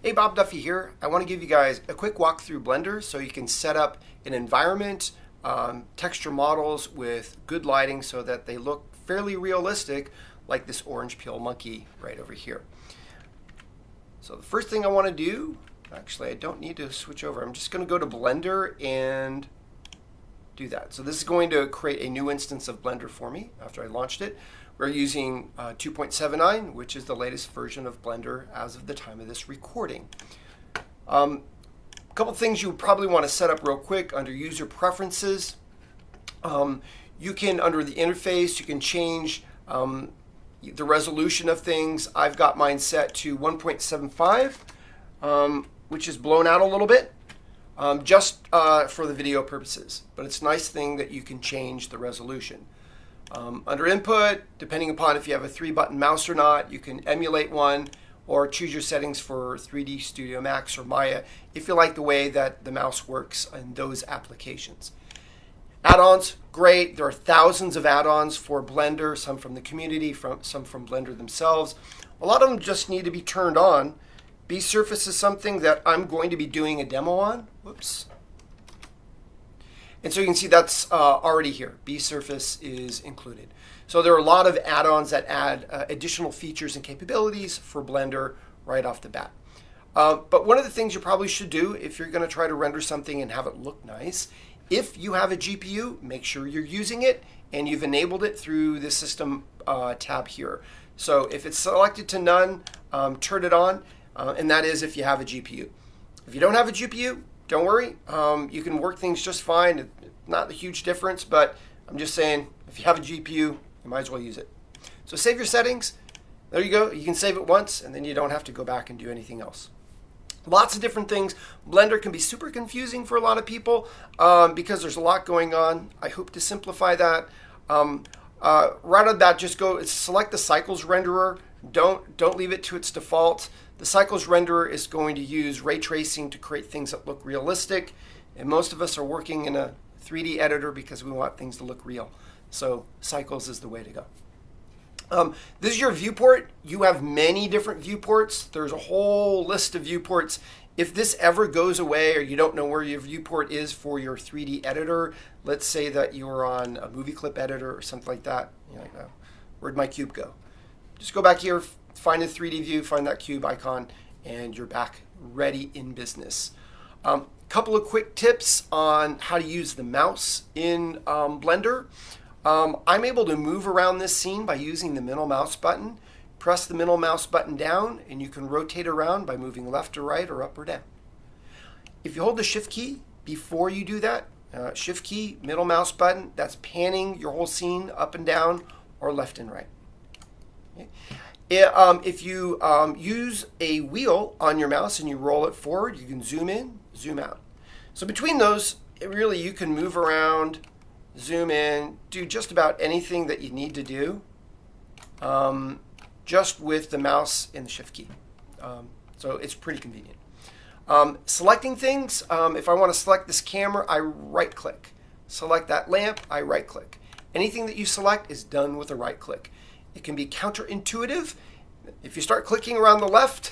Hey, Bob Duffy here. I want to give you guys a quick walk through Blender so you can set up an environment, texture models with good lighting so that they look fairly realistic, like this orange peel monkey right over here. So the first thing I want to do, actually I don't need to switch over. I'm just going to go to Blender and do that. So this is going to create a new instance of Blender for me after I launched it. We're using 2.79, which is the latest version of Blender as of the time of this recording. A couple things you probably want to set up real quick under user preferences. You can, under the interface, you can change the resolution of things. I've got mine set to 1.75, which is blown out a little bit, just for the video purposes. But it's a nice thing that you can change the resolution. Under input, depending upon if you have a 3-button mouse or not, you can emulate one or choose your settings for 3D Studio Max or Maya if you like the way that the mouse works in those applications. Add-ons, great. There are thousands of add-ons for Blender, some from the community, some from Blender themselves. A lot of them just need to be turned on. Subsurface is something that I'm going to be doing a demo on. Whoops. And so you can see that's already here. Subsurface is included. So there are a lot of add-ons that add additional features and capabilities for Blender right off the bat. But one of the things you probably should do if you're going to try to render something and have it look nice, if you have a GPU, make sure you're using it and you've enabled it through the System tab here. So if it's selected to none, turn it on, and that is if you have a GPU. If you don't have a GPU, don't worry, you can work things just fine. Not a huge difference, but I'm just saying, if you have a GPU, you might as well use it. So save your settings. There you go. You can save it once, and then you don't have to go back and do anything else. Lots of different things. Blender can be super confusing for a lot of people because there's a lot going on. I hope to simplify that. Right on that, just go select the Cycles renderer. Don't leave it to its default. The Cycles renderer is going to use ray tracing to create things that look realistic, and most of us are working in a 3D editor because we want things to look real. So Cycles is the way to go. This is your viewport. You have many different viewports. There's a whole list of viewports. If this ever goes away or you don't know where your viewport is for your 3D editor, let's say that you're on a movie clip editor or something like that, you're like, oh, where'd my cube go? Just go back here, find a 3D view, find that cube icon, and you're back ready in business. Couple of quick tips on how to use the mouse in Blender. I'm able to move around this scene by using the middle mouse button. Press the middle mouse button down and you can rotate around by moving left or right or up or down. If you hold the shift key before you do that, shift key, middle mouse button, that's panning your whole scene up and down or left and right. Okay. If you use a wheel on your mouse and you roll it forward, you can zoom in, zoom out. So between those, really you can move around, zoom in, do just about anything that you need to do just with the mouse and the shift key. So it's pretty convenient. Selecting things, if I want to select this camera, I right click. Select that lamp, I right click. Anything that you select is done with a right click. It can be counterintuitive. If you start clicking around the left,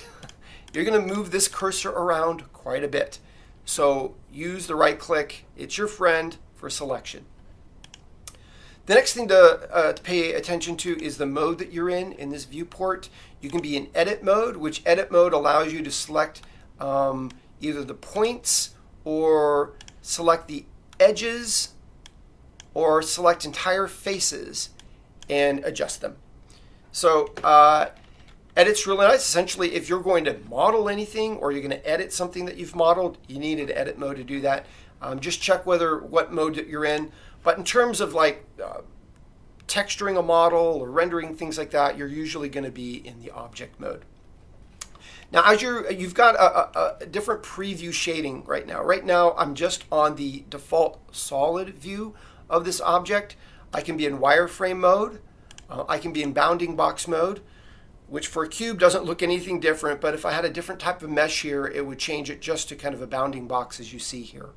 you're going to move this cursor around quite a bit. So use the right click. It's your friend for selection. The next thing to pay attention to is the mode that you're in this viewport. You can be in edit mode, which edit mode allows you to select either the points or select the edges or select entire faces and adjust them. So edit's really nice. Essentially, if you're going to model anything or you're going to edit something that you've modeled, you need an edit mode to do that. Just check what mode that you're in. But in terms of like texturing a model or rendering things like that, you're usually going to be in the object mode. Now, as you've got a different preview shading right now. Right now, I'm just on the default solid view of this object. I can be in wireframe mode. I can be in bounding box mode, which for a cube doesn't look anything different, but if I had a different type of mesh here, it would change it just to kind of a bounding box as you see here.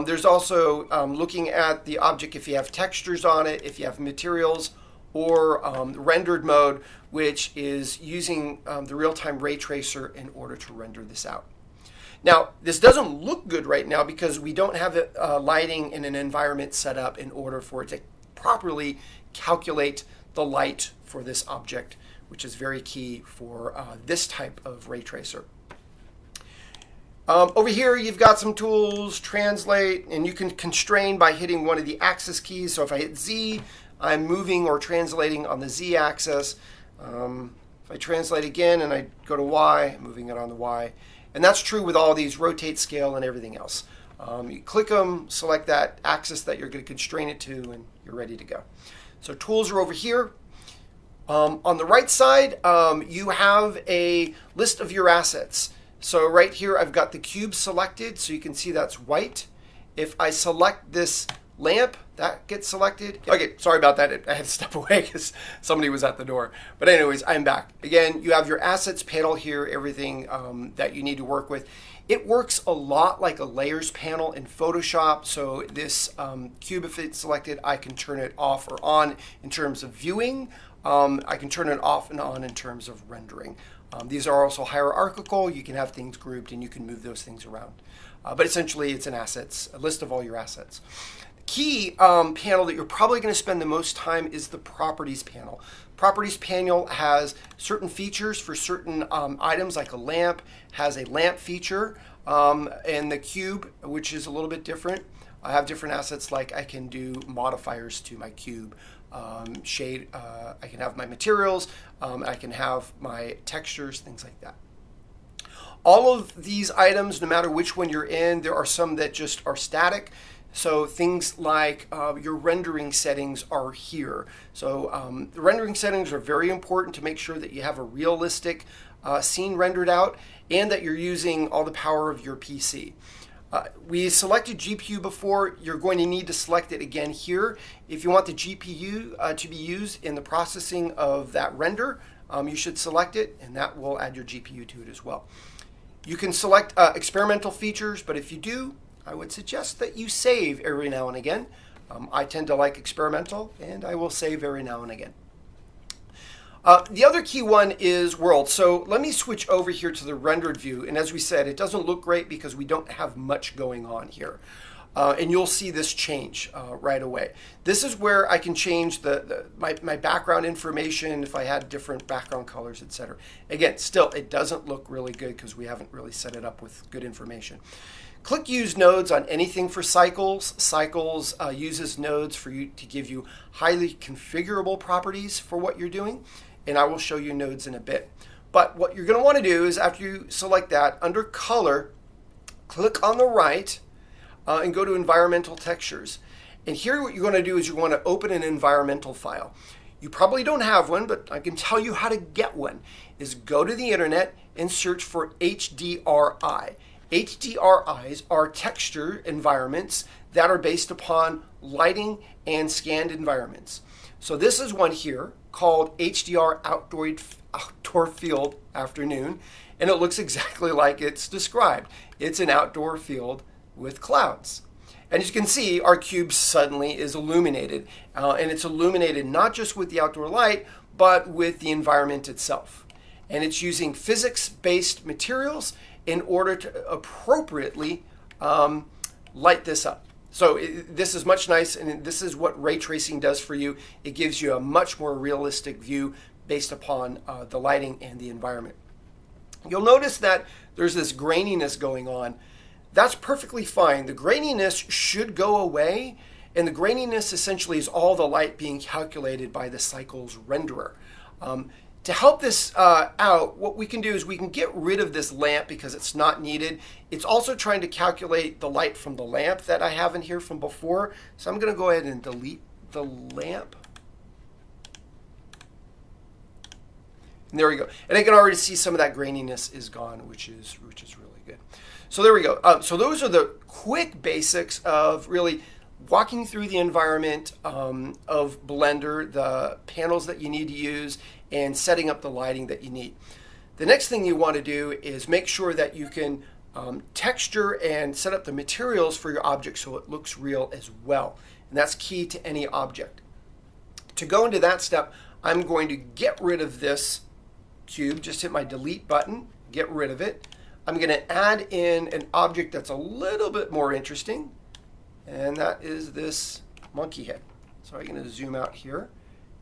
There's also looking at the object if you have textures on it, if you have materials, or rendered mode, which is using the real-time ray tracer in order to render this out. Now, this doesn't look good right now because we don't have lighting in an environment set up in order for it to properly calculate the light for this object, which is very key for this type of ray tracer. Over here, you've got some tools, translate, and you can constrain by hitting one of the axis keys. So if I hit Z, I'm moving or translating on the Z axis. If I translate again and I go to Y, I'm moving it on the Y. And that's true with all these rotate, scale, and everything else. You click them, select that axis that you're going to constrain it to, and you're ready to go. So tools are over here. On the right side, you have a list of your assets. So right here, I've got the cube selected, so you can see that's white. If I select this lamp, that gets selected. Okay, sorry about that. I had to step away because somebody was at the door. But anyways, I'm back. Again, you have your assets panel here, everything that you need to work with. It works a lot like a layers panel in Photoshop. So this cube, if it's selected, I can turn it off or on in terms of viewing. I can turn it off and on in terms of rendering. These are also hierarchical. You can have things grouped and you can move those things around. But essentially, it's a list of all your assets. The key panel that you're probably going to spend the most time is the properties panel. Properties panel has certain features for certain items, like a lamp has a lamp feature, and the cube, which is a little bit different. I have different assets, like I can do modifiers to my cube. Shade, I can have my materials, I can have my textures, things like that. All of these items, no matter which one you're in, there are some that just are static. So things like your rendering settings are here. So the rendering settings are very important to make sure that you have a realistic scene rendered out and that you're using all the power of your PC. We selected GPU before. You're going to need to select it again here. If you want the GPU to be used in the processing of that render, you should select it, and that will add your GPU to it as well. You can select experimental features, but if you do, I would suggest that you save every now and again. I tend to like experimental, and I will save every now and again. The other key one is world. So let me switch over here to the rendered view. And as we said, it doesn't look great because we don't have much going on here. And you'll see this change right away. This is where I can change my background information if I had different background colors, etc. Again, still, it doesn't look really good because we haven't really set it up with good information. Click Use Nodes on anything for cycles. Cycles uses nodes for you to give you highly configurable properties for what you're doing. And I will show you nodes in a bit. But what you're going to want to do is, after you select that, under Color, click on the right and go to Environmental Textures. And here what you're going to do is you want to open an environmental file. You probably don't have one, but I can tell you how to get one. Is go to the internet and search for HDRI. HDRIs are texture environments that are based upon lighting and scanned environments. So this is one here called HDR Outdoor Field Afternoon, and it looks exactly like it's described. It's an outdoor field with clouds. And as you can see, our cube suddenly is illuminated, and it's illuminated not just with the outdoor light, but with the environment itself. And it's using physics-based materials in order to appropriately light this up. So this is much nice, and this is what ray tracing does for you. It gives you a much more realistic view based upon the lighting and the environment. You'll notice that there's this graininess going on. That's perfectly fine. The graininess should go away, and the graininess essentially is all the light being calculated by the cycles renderer. To help this out, what we can do is we can get rid of this lamp because it's not needed. It's also trying to calculate the light from the lamp that I have in here from before. So I'm going to go ahead and delete the lamp. And there we go. And I can already see some of that graininess is gone, which is really good. So there we go. So those are the quick basics of really walking through the environment of Blender, the panels that you need to use, and setting up the lighting that you need. The next thing you want to do is make sure that you can texture and set up the materials for your object so it looks real as well. And that's key to any object. To go into that step, I'm going to get rid of this cube. Just hit my delete button, get rid of it. I'm going to add in an object that's a little bit more interesting, and that is this monkey head. So I'm going to zoom out here,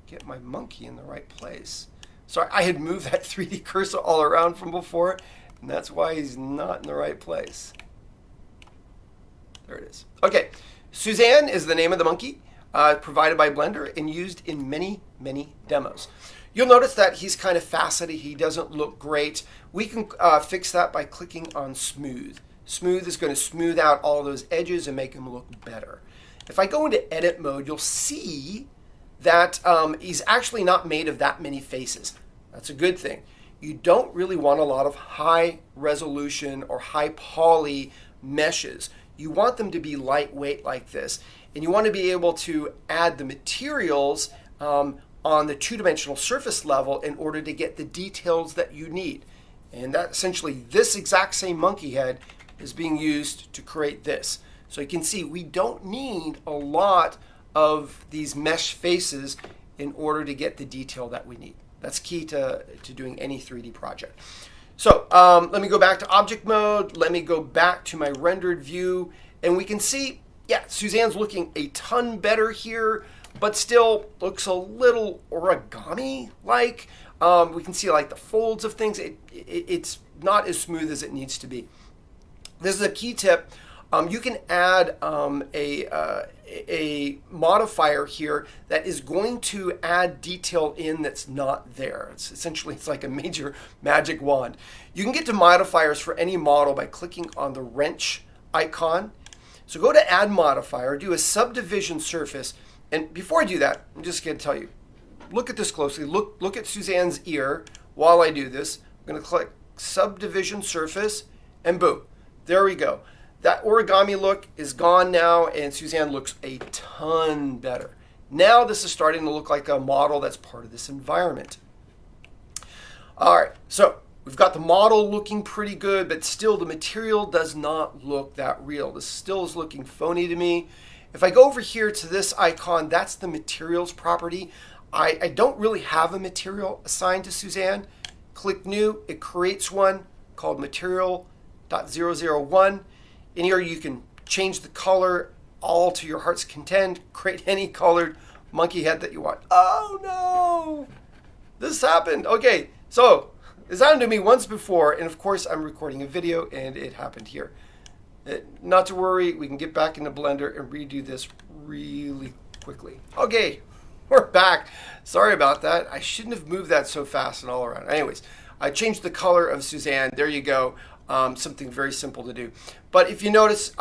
get my monkey in the right place. Sorry, I had moved that 3D cursor all around from before, and that's why he's not in the right place. There it is. Okay, Suzanne is the name of the monkey, provided by Blender and used in many, many demos. You'll notice that he's kind of faceted. He doesn't look great. We can fix that by clicking on Smooth. Smooth is going to smooth out all those edges and make him look better. If I go into edit mode, you'll see that he's actually not made of that many faces. That's a good thing. You don't really want a lot of high resolution or high poly meshes. You want them to be lightweight like this. And you want to be able to add the materials on the two-dimensional surface level in order to get the details that you need. And that essentially, this exact same monkey head is being used to create this. So you can see we don't need a lot of these mesh faces in order to get the detail that we need. That's key to doing any 3D project. So let me go back to object mode. Let me go back to my rendered view. And we can see, yeah, Suzanne's looking a ton better here, but still looks a little origami-like. We can see like the folds of things. It's not as smooth as it needs to be. This is a key tip. You can add a modifier here that is going to add detail in that's not there. It's like a major magic wand. You can get to modifiers for any model by clicking on the wrench icon. So go to add modifier, do a subdivision surface, and before I do that, I'm just going to tell you, look at this closely. Look at Suzanne's ear while I do this. I'm going to click subdivision surface, and boom, there we go. That origami look is gone now, and Suzanne looks a ton better. Now this is starting to look like a model that's part of this environment. All right, so we've got the model looking pretty good, but still the material does not look that real. This still is looking phony to me. If I go over here to this icon, that's the materials property. I don't really have a material assigned to Suzanne. Click new, it creates one called material.001. In here you can change the color all to your heart's content, create any colored monkey head that you want. Oh no, this happened. Okay, so this happened to me once before, and of course I'm recording a video and it happened here. Not to worry, we can get back into Blender and redo this really quickly. Okay, we're back. Sorry about that. I shouldn't have moved that so fast and all around. Anyways, I changed the color of Suzanne. There you go. Something very simple to do. But if you notice,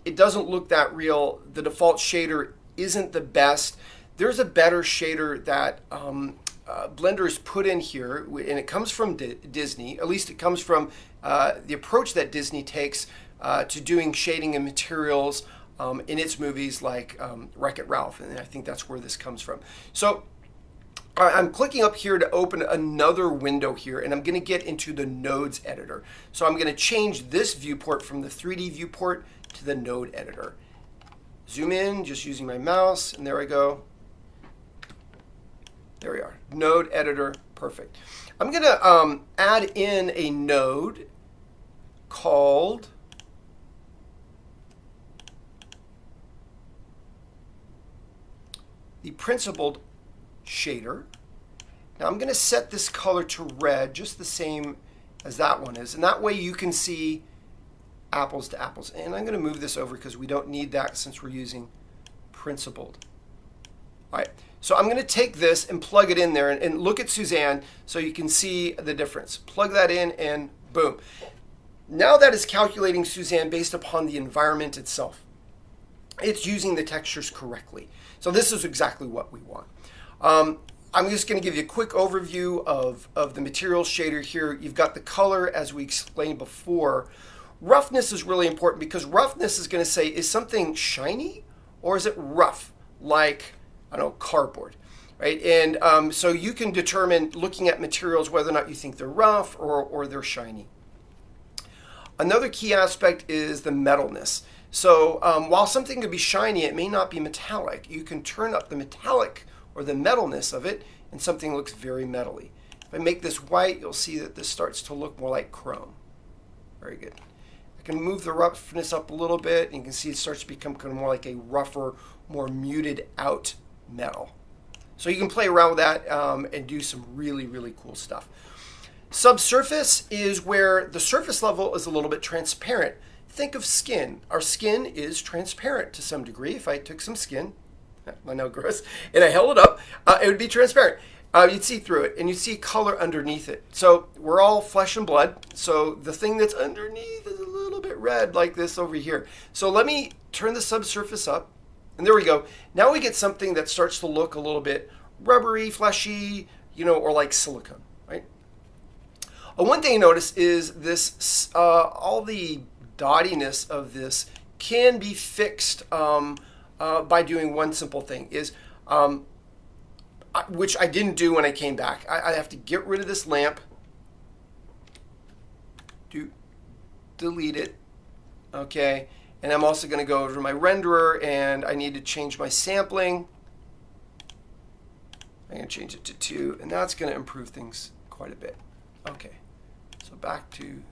it doesn't look that real. The default shader isn't the best. There's a better shader that Blender has put in here, and it comes from Disney. At least it comes from the approach that Disney takes to doing shading and materials in its movies like Wreck-It Ralph, and I think that's where this comes from. So I'm clicking up here to open another window here, and I'm going to get into the nodes editor. So I'm going to change this viewport from the 3D viewport to the node editor. Zoom in just using my mouse, and there I go. There we are, node editor, perfect. I'm going to add in a node called the principled shader. Now I'm going to set this color to red, just the same as that one is, and that way you can see apples to apples. And I'm going to move this over because we don't need that since we're using principled. All right, so I'm going to take this and plug it in there and look at Suzanne so you can see the difference. Plug that in and boom. Now that is calculating Suzanne based upon the environment itself. It's using the textures correctly. So this is exactly what we want. I'm just going to give you a quick overview of the materials shader here. You've got the color as we explained before. Roughness is really important because roughness is going to say, is something shiny or is it rough, like, I don't know, cardboard, right? And so you can determine, looking at materials, whether or not you think they're rough or they're shiny. Another key aspect is the metalness. So while something could be shiny, it may not be metallic. You can turn up the metallic or the metalness of it, and something looks very metally. If I make this white, you'll see that this starts to look more like chrome. Very good. I can move the roughness up a little bit, and you can see it starts to become kind of more like a rougher, more muted out metal. So you can play around with that and do some really, really cool stuff. Subsurface is where the surface level is a little bit transparent. Think of skin. Our skin is transparent to some degree. If I took some skin, I know, gross, and I held it up, it would be transparent. You'd see through it, and you'd see color underneath it. So we're all flesh and blood. So the thing that's underneath is a little bit red, like this over here. So let me turn the subsurface up, and there we go. Now we get something that starts to look a little bit rubbery, fleshy, or like silicone, right? One thing you notice is this, all the dottiness of this can be fixed by doing one simple thing, which I didn't do when I came back. I have to get rid of this lamp, delete it, okay, and I'm also going to go over to my renderer, and I need to change my sampling. I'm going to change it to 2, and that's going to improve things quite a bit. Okay, so back to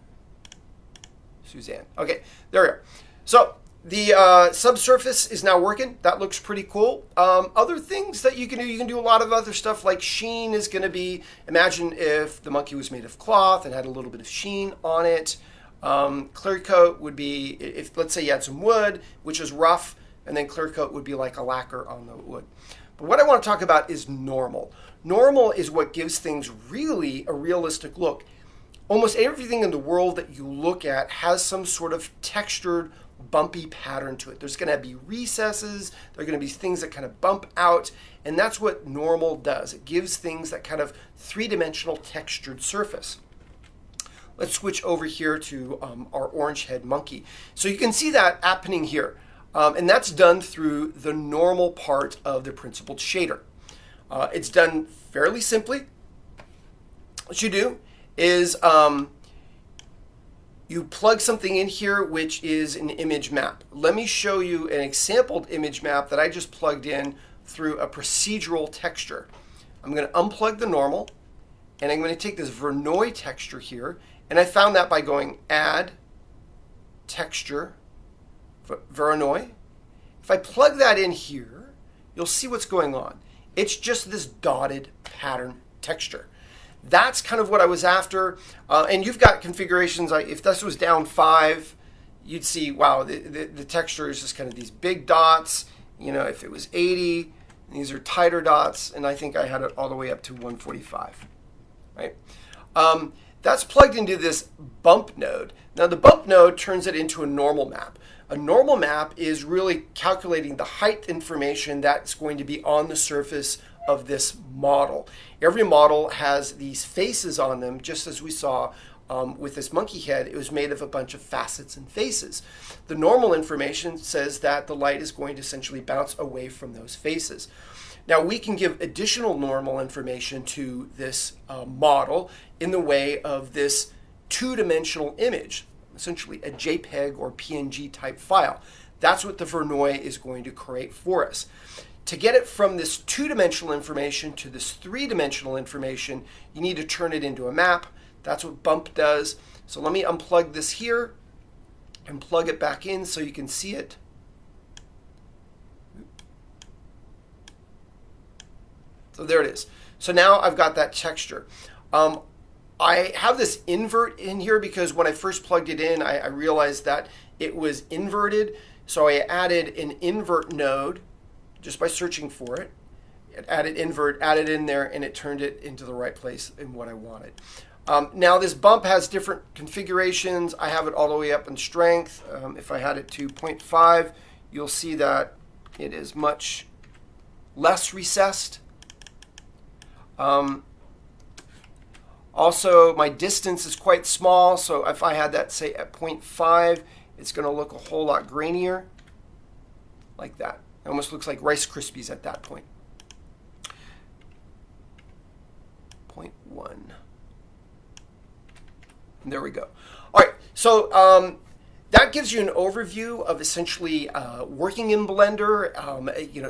Suzanne. Okay, there we are. So the subsurface is now working. That looks pretty cool. Other things that you can do a lot of other stuff, like sheen is going to be, imagine if the monkey was made of cloth and had a little bit of sheen on it. Clear coat would be, if let's say you had some wood, which is rough, and then clear coat would be like a lacquer on the wood. But what I want to talk about is normal. Normal is what gives things really a realistic look. Almost everything in the world that you look at has some sort of textured, bumpy pattern to it. There's going to be recesses, there are going to be things that kind of bump out, and that's what normal does. It gives things that kind of three-dimensional textured surface. Let's switch over here to our orange head monkey. So you can see that happening here, and that's done through the normal part of the principled shader. It's done fairly simply. What you do is you plug something in here, which is an image map. Let me show you an example image map that I just plugged in through a procedural texture. I'm going to unplug the normal, and I'm going to take this Verneuil texture here, and I found that by going Add, Texture, Verneuil. If I plug that in here, you'll see what's going on. It's just this dotted pattern texture. That's kind of what I was after. And you've got configurations. If this was down 5, you'd see, wow, the texture is just kind of these big dots. If it was 80, these are tighter dots. And I think I had it all the way up to 145, right? That's plugged into this bump node. Now the bump node turns it into a normal map. A normal map is really calculating the height information that's going to be on the surface of this model. Every model has these faces on them, just as we saw with this monkey head. It was made of a bunch of facets and faces. The normal information says that the light is going to essentially bounce away from those faces. Now we can give additional normal information to this model in the way of this two-dimensional image, essentially a JPEG or PNG type file. That's what the Verneuil is going to create for us. To get it from this two-dimensional information to this three-dimensional information, you need to turn it into a map. That's what bump does. So let me unplug this here and plug it back in so you can see it. So there it is. So now I've got that texture. I have this invert in here because when I first plugged it in, I realized that it was inverted. So I added an invert node just by searching for it. It added invert, added in there, and it turned it into the right place in what I wanted. Now this bump has different configurations. I have it all the way up in strength. If I had it to 0.5, you'll see that it is much less recessed. Also, my distance is quite small, so if I had that, say, at 0.5, it's going to look a whole lot grainier, like that. It almost looks like Rice Krispies at that point. 0.1. And there we go. All right, so that gives you an overview of essentially working in Blender,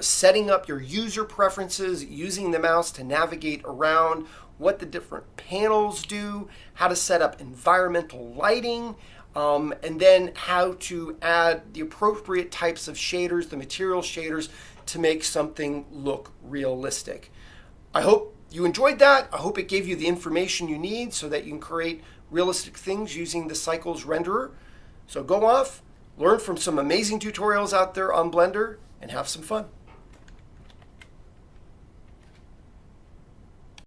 setting up your user preferences, using the mouse to navigate around, what the different panels do, how to set up environmental lighting, and then how to add the appropriate types of shaders, the material shaders, to make something look realistic. I hope you enjoyed that. I hope it gave you the information you need so that you can create realistic things using the Cycles renderer. So go off, learn from some amazing tutorials out there on Blender, and have some fun.